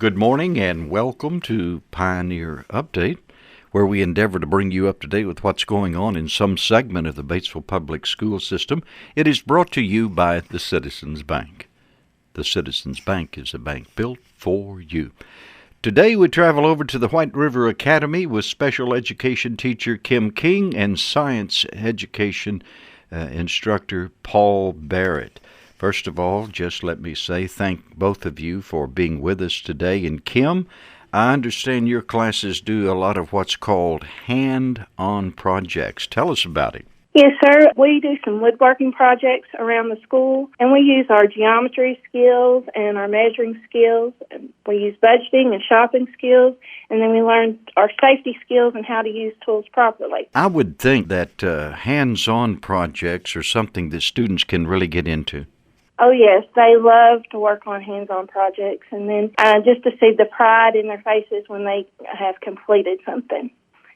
Good morning and welcome to Pioneer Update, where we endeavor to bring you up to date with what's going on in some segment of the Batesville Public School System. It is brought to you by the Citizens Bank. The Citizens Bank is a bank built for you. Today we travel over to the White River Academy with special education teacher Kim King and science education instructor Paul Barrett. First of all, just let me say thank both of you for being with us today. And Kim, I understand your classes do a lot of what's called hand-on projects. Tell us about it. Yes, sir. We do some woodworking projects around the school, and we use our geometry skills and our measuring skills. We use budgeting and shopping skills, and then we learn our safety skills and how to use tools properly. I would think that hands-on projects are something that students can really get into. Oh, yes. They love to work on hands-on projects, and then just to see the pride in their faces when they have completed something.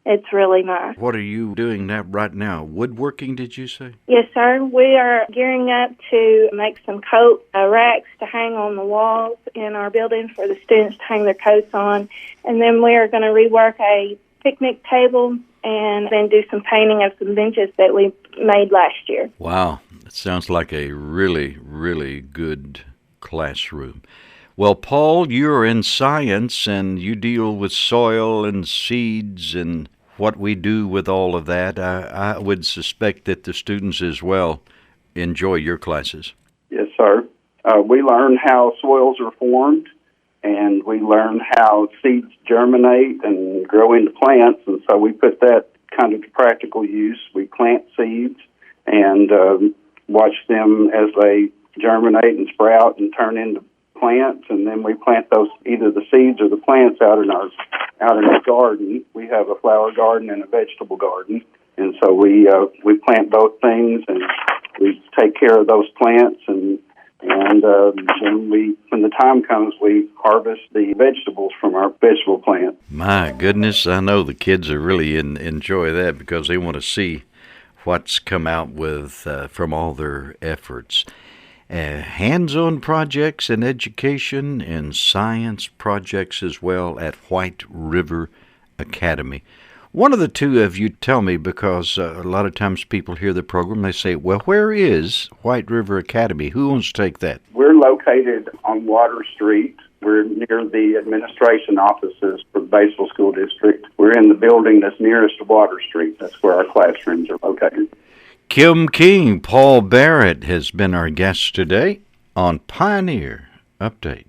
It's really nice. What are you doing right now? Woodworking, did you say? Yes, sir. We are gearing up to make some coat racks to hang on the walls in our building for the students to hang their coats on. And then we are going to rework a picnic table and then do some painting of some benches that we made last year. Wow. It sounds like a really, really good classroom. Well, Paul, you're in science and you deal with soil and seeds and what we do with all of that. I would suspect that the students as well enjoy your classes. Yes, sir. We learn how soils are formed, and we learn how seeds germinate and grow into plants, and so we put that kind of to practical use. We plant seeds and watch them as they germinate and sprout and turn into plants, and then we plant those, either the seeds or the plants, out in our garden. We have a flower garden and a vegetable garden, and so we plant both things, and we take care of those plants, and then when the time comes, we harvest the vegetables from our vegetable plant. My goodness, I know the kids are really enjoy that because they want to see what's come out with from all their efforts. Hands-on projects in education and science projects as well at White River Academy. One of the two of you tell me, because a lot of times people hear the program, they say, well, where is White River Academy? Who wants to take that? We're located on Water Street. We're near the administration offices for the Batesville School District. We're in the building that's nearest to Water Street. That's where our classrooms are located. Kim King, Paul Barrett has been our guest today on Pioneer Update.